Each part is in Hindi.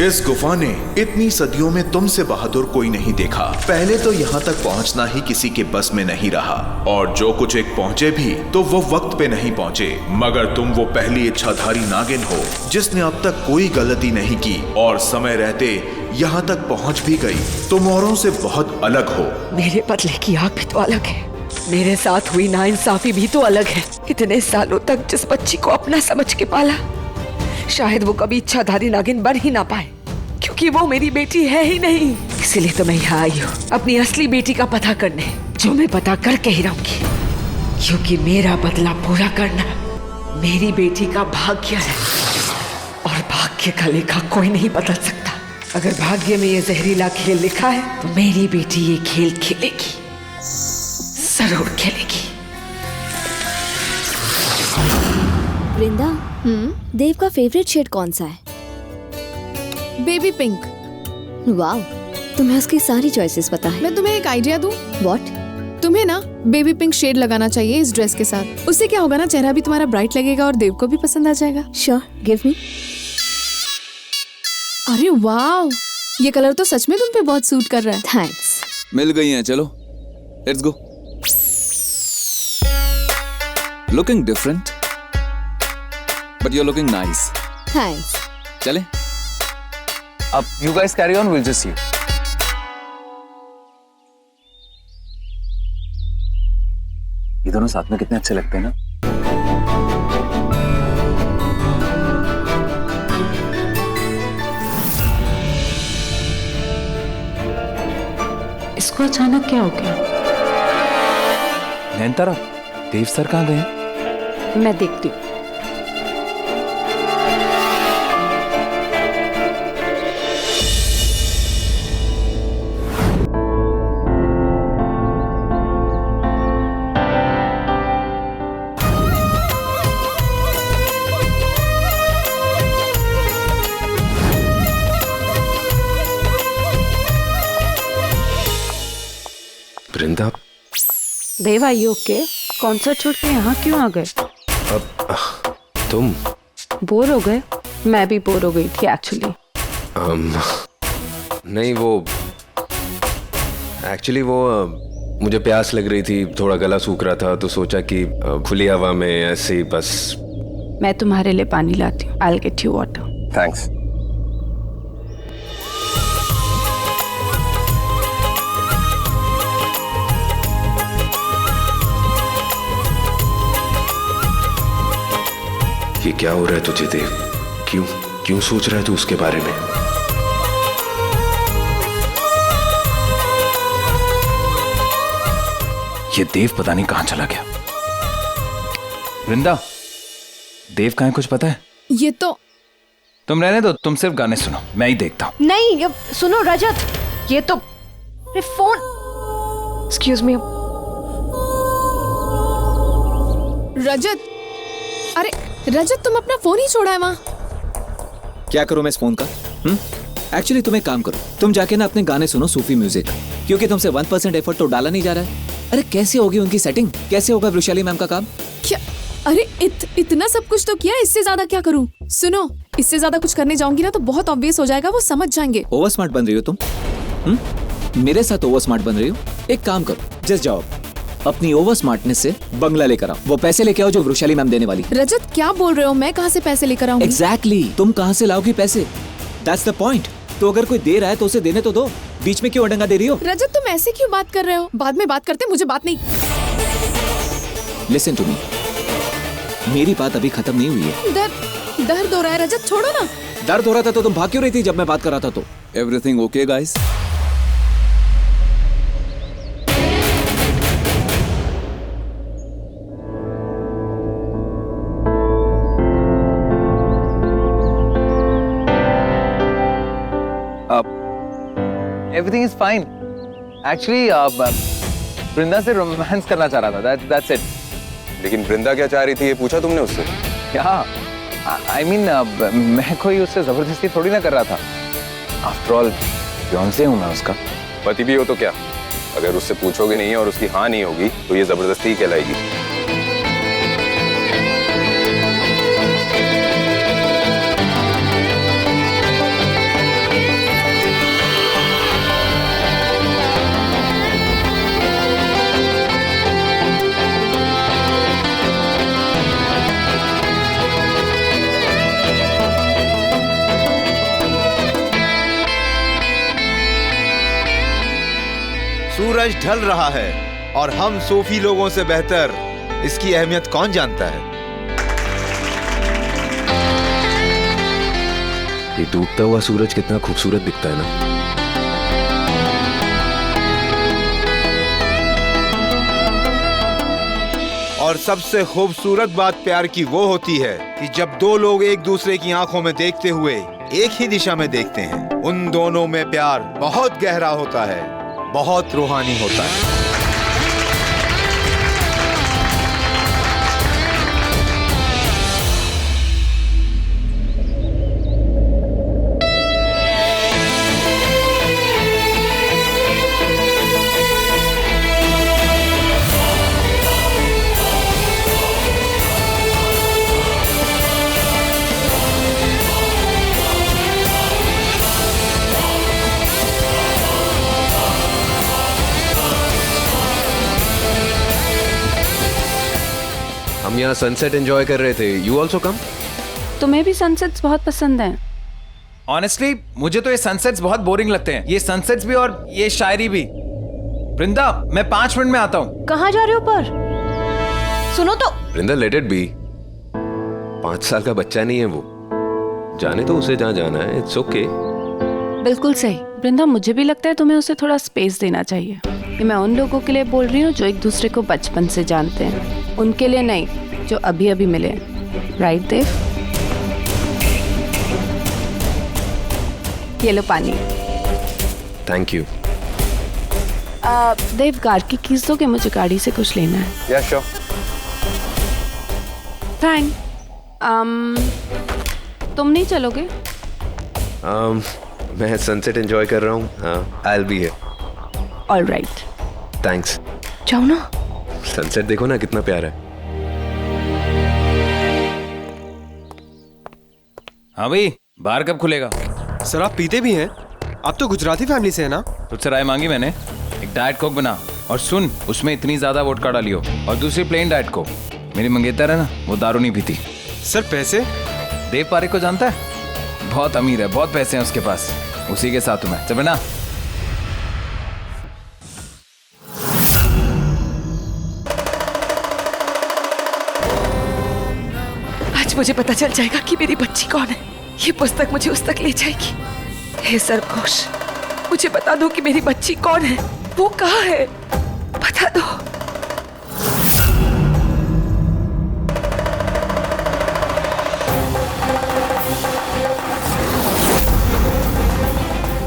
इस गुफा ने इतनी सदियों में तुमसे बहादुर कोई नहीं देखा। पहले तो यहाँ तक पहुँचना ही किसी के बस में नहीं रहा, और जो कुछ एक पहुँचे भी तो वो वक्त पे नहीं पहुँचे। मगर तुम वो पहली इच्छाधारी नागिन हो जिसने अब तक कोई गलती नहीं की और समय रहते यहाँ तक पहुँच भी गई। तुम औरों से बहुत अलग हो। मेरे बदले की आग भी तो अलग है, मेरे साथ हुई नाइंसाफी भी तो अलग है। इतने सालों तक जिस बच्ची को अपना समझ के पाला, शायद वो कभी इच्छाधारी नागिन बन ही ना पाए, क्योंकि वो मेरी बेटी है ही नहीं। इसीलिए तो मैं यहाँ आई हूँ अपनी असली बेटी का पता करने, जो मैं पता करके ही रहूंगी, क्योंकि मेरा बदला पूरा करना मेरी बेटी का भाग्य है, और भाग्य का लेखा कोई नहीं बदल सकता। अगर भाग्य में ये जहरीला खेल लिखा है तो मेरी बेटी ये खेल खेलेगी, जरूर खेलेगी। वृंदा, देव का फेवरेट शेड कौन सा है? Baby pink. वाह, तुम्हें उसकी सारी चॉइसेस पता है। मैं तुम्हें एक आइडिया दूं? व्हाट? तुम्हें ना बेबी पिंक शेड लगाना चाहिए इस ड्रेस के साथ। उससे क्या होगा ना, चेहरा भी तुम्हारा ब्राइट लगेगा और देव को भी पसंद आ जाएगा। Sure, give me. अरे वाह, ये कलर तो सच में तुम पे बहुत सूट कर रहा है। थैंक्स। मिल गई हैं, चलो let's go. Looking different but you are looking nice. Thanks. चले अब you guys carry on, we'll just see. ये दोनों साथ में कितने अच्छे लगते हैं ना। इसको अचानक क्या हो गया? नयनतारा, देव सर कहाँ गए? मैं देखती हूँ। वृंदा, देव, आई ओके? कॉन्सर्ट छोड़ के यहाँ क्यों आ गए? अब तुम बोर हो गए? मैं भी बोर हो गई थी एक्चुअली। नहीं, वो एक्चुअली मुझे प्यास लग रही थी, थोड़ा गला सूख रहा था, तो सोचा कि खुली हवा में ऐसे ही बस। मैं तुम्हारे लिए पानी लाती हूँ। I'll get you water. Thanks. ये क्या हो रहा है तुझे देव? क्यों क्यों सोच रहा है तू उसके बारे में? ये देव पता नहीं कहाँ चला गया। वृंदा, देव कहाँ है, कुछ पता है? ये तो तुम रहने दो, तुम सिर्फ गाने सुनो, मैं ही देखता हूँ। नहीं, सुनो रजत, ये तो फोन। Excuse me. रजत, अरे रजत, तुम अपना फोन ही छोड़ा है वहाँ। क्या करूं मैं इस फोन का? एक्चुअली तुम एक काम करो, तुम जाके ना अपने गाने सुनो, सूफी म्यूजिक, क्योंकि तुमसे 1% एफर्ट तो डाला नहीं जा रहा है। अरे कैसे होगी उनकी सेटिंग, कैसे होगा वृषाली मैम का काम? क्या? अरे इतना सब कुछ तो किया, इससे ज्यादा क्या करूं? सुनो, इससे ज्यादा कुछ करने जाऊंगी ना तो बहुत ऑब्वियस हो जाएगा, वो समझ जाएंगे। ओवर स्मार्ट बन रही हो तुम। मेरे साथ ओवर स्मार्ट बन रही हो। एक काम करो, जस्ट जाओ अपनी ओवर स्मार्टनेस से बंगला लेकर आओ, वो पैसे लेके आओ जो वृषाली मैम देने वाली। रजत, क्या बोल रहे हो? मैं कहाँ से पैसे लेकर आऊंगी? एग्जैक्टली, तुम कहाँ से लाओगी पैसे? That's the point. तो अगर कोई दे रहा है तो उसे देने तो दो, बीच में क्यों अडंगा दे रही हो? रजत, तुम ऐसे क्यों बात कर रहे हो? बाद में बात करते, मुझे बात नहीं। लिसन टू मी, मेरी बात अभी खत्म नहीं हुई है। दर्द हो रहा है रजत, छोड़ो ना। दर्द हो रहा था तो तुम भाग क्यों रही थी जब मैं बात कर रहा था? तो everything okay guys? Everything is fine. Actually, वृंदा से रोमांस करना चाह रहा था। That's it. लेकिन वृंदा क्या चाह रही थी, ये पूछा तुमने उससे? क्या? I mean, मैं कोई उससे जबरदस्ती थोड़ी ना कर रहा था। After all, फियांसे हूँ मैं उसका। पति भी हो तो क्या? अगर उससे पूछोगे नहीं और उसकी हाँ नहीं होगी तो ये जबरदस्ती ही कहलाएगी। सूरज ढल रहा है और हम सूफी लोगों से बेहतर इसकी अहमियत कौन जानता है। ये डूबता हुआ सूरज कितना खूबसूरत दिखता है ना। और सबसे खूबसूरत बात प्यार की वो होती है कि जब दो लोग एक दूसरे की आंखों में देखते हुए एक ही दिशा में देखते हैं, उन दोनों में प्यार बहुत गहरा होता है, बहुत रूहानी होता है। हम यहाँ सनसेट एंजॉय कर रहे थे। You also come. तुम्हें भी सनसेट्स बहुत पसंद हैं? ऑनेस्टली मुझे तो ये सनसेट्स बहुत बोरिंग लगते हैं, ये सनसेट्स भी और ये शायरी भी। वृंदा, मैं 5 मिनट में आता हूँ। कहाँ जा रहे हो पर? सुनो तो। वृंदा, लेट इट बी। 5 साल का बच्चा नहीं है वो, जाने तो उसे जहाँ जाना है। It's okay. बिल्कुल सही वृंदा, मुझे भी लगता है तुम्हें उसे थोड़ा स्पेस देना चाहिए। ये मैं उन लोगों के लिए बोल रही हूँ जो एक दूसरे को बचपन से जानते हैं, उनके लिए नहीं जो अभी अभी मिले। राइट देव? ये लो पानी। Thank you. देव, कार की कीज दोगे? मुझे गाड़ी से कुछ लेना है। या श्योर। थैंक। तुम नहीं चलोगे? मैं सनसेट एंजॉय कर रहा हूँ। I will be here. Alright. Thanks. जाओ ना। सनसेट देखो ना कितना प्यारा है। हाँ भाई, बार कब खुलेगा? सर आप पीते भी हैं? आप तो गुजराती फैमिली से है ना? तुझसे राय मांगी मैंने, एक डाइट कोक बना और सुन, उसमें इतनी ज्यादा वोडका डालियो और दूसरी प्लेन डाइट कोक। मेरी मंगेतर है ना, वो दारू नहीं पीती। सर पैसे? देव पारेख को जानता है? बहुत अमीर है, बहुत पैसे हैं उसके पास, उसी के साथ हूं मैं। चल ना। आज मुझे पता चल जाएगा कि मेरी बच्ची कौन है। ये पुस्तक मुझे उस तक ले जाएगी। हे सरघोष, मुझे बता दो कि मेरी बच्ची कौन है, वो कहाँ है, बता दो।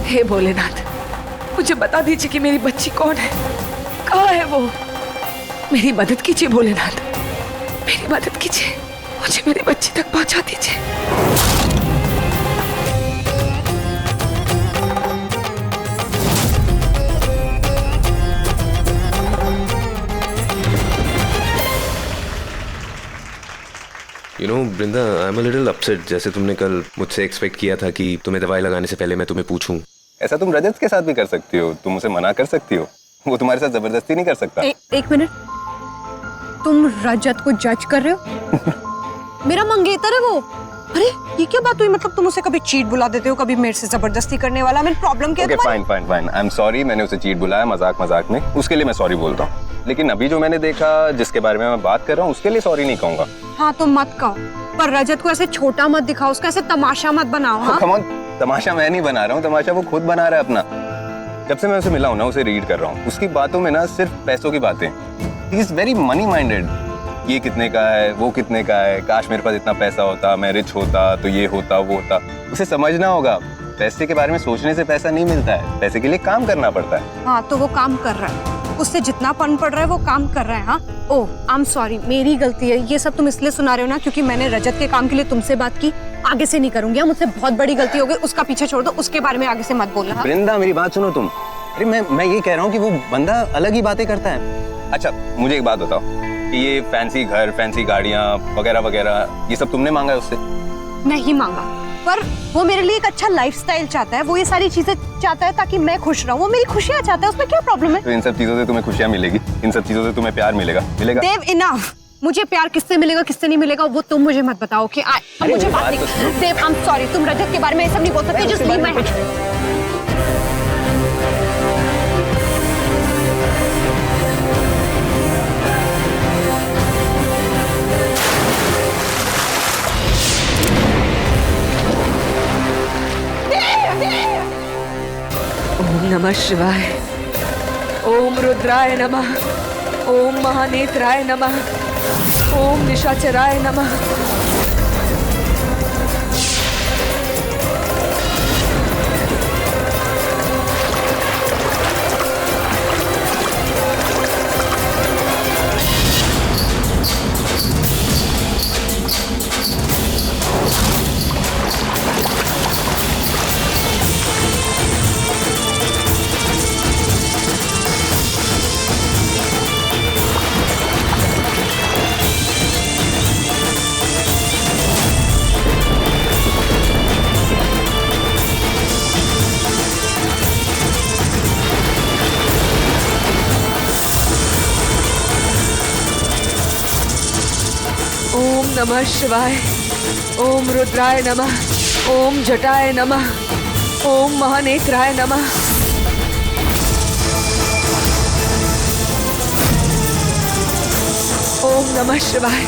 हे भोलेनाथ, मुझे बता दीजिए कि मेरी बच्ची कौन है, कहाँ है वो। मेरी मदद कीजिए भोलेनाथ, मेरी मदद कीजिए, मुझे मेरी बच्ची तक पहुंचा दीजिए। You know Vrinda, I am a little upset. जैसे तुमने कल मुझसे एक्सपेक्ट किया था कि तुम्हें दवाई लगाने से पहले मैं तुम्हें पूछूं। ऐसा तुम रजत के साथ भी कर सकती हो, तुम उसे मना कर सकती हो, वो तुम्हारे साथ जबरदस्ती नहीं कर सकता। एक मिनट, तुम रजत को जज कर रहे हो? मेरा मंगेतर है वो। अरे ये क्या बात हुई? मतलब तुम उसे कभी चीट बुला देते हो, कभी मेरे से जबरदस्ती करने वाला। मैं प्रॉब्लम क्या है? Fine fine fine, I am sorry, मैंने उसे चीट बुलाया मजाक मजाक में, उसके लिए मैं सॉरी बोलता हूँ। लेकिन अभी जो मैंने देखा, जिसके बारे में मैं बात कर रहा हूँ, उसके लिए सॉरी नहीं कहूँगा। हाँ तो मत कहो, पर रजत को ऐसे छोटा मत दिखाओ, उसका ऐसे तमाशा मत बनाओ। हाँ? कम ऑन, तमाशा मैं नहीं बना रहा हूँ, तमाशा वो खुद बना रहा है अपना। जब से मैं उसे मिला हूँ ना, उसे रीड कर रहा हूँ, उसकी बातों में ना सिर्फ पैसों की बातें। He is very money minded. ये कितने का है, वो कितने का है, काश मेरे पास इतना पैसा होता, मैं रिच होता तो ये होता वो होता। उसे समझना होगा, पैसे के बारे में सोचने से पैसा नहीं मिलता है, पैसे के लिए काम करना पड़ता है। हाँ तो वो काम कर रहा है, उससे जितना पन पड़ रहा है वो काम कर रहा है। हाँ ओह आई एम सॉरी, मेरी गलती है। ये सब तुम इसलिए सुना रहे हो ना क्योंकि मैंने रजत के काम के लिए तुमसे बात की। आगे से नहीं करूंगी, मुझसे बहुत बड़ी गलती हो गई, उसका पीछे छोड़ दो, उसके बारे में आगे से मत बोलना। वृंदा मेरी बात सुनो तुम। अरे मैं ये कह रहा हूँ कि वो बंदा अलग ही बातें करता है। अच्छा मुझे एक बात बताओ कि ये फैंसी घर, फैंसी गाड़ियाँ वगैरह वगैरह, ये सब तुमने मांगा है उससे? नहीं मांगा, पर वो मेरे लिए एक अच्छा लाइफस्टाइल चाहता है, वो ये सारी चीजें चाहता है ताकि मैं खुश रहूं, वो मेरी खुशियां चाहता है, उसमें क्या प्रॉब्लम है? तो इन सब चीजों से तुम्हें खुशियां मिलेगी, इन सब चीजों से तुम्हें प्यार मिलेगा। देव इनफ, मुझे प्यार किससे मिलेगा किससे नहीं मिलेगा वो तुम मुझे मत बताओ कि मुझे बात नहीं। देव आई एम सॉरी, तुम रजत के बारे में ये सब नहीं बोल सकते। Just leave my hand. नमः शिवाय। ओम रुद्राय नमः। ओम महानेत्राय नमः। ओम निशाचराय नमः। ओम नमः शिवाय। ओम रुद्राय नमः। ओम जटाय नमः। ओम महानेत्राय नमः। ओम नमः शिवाय।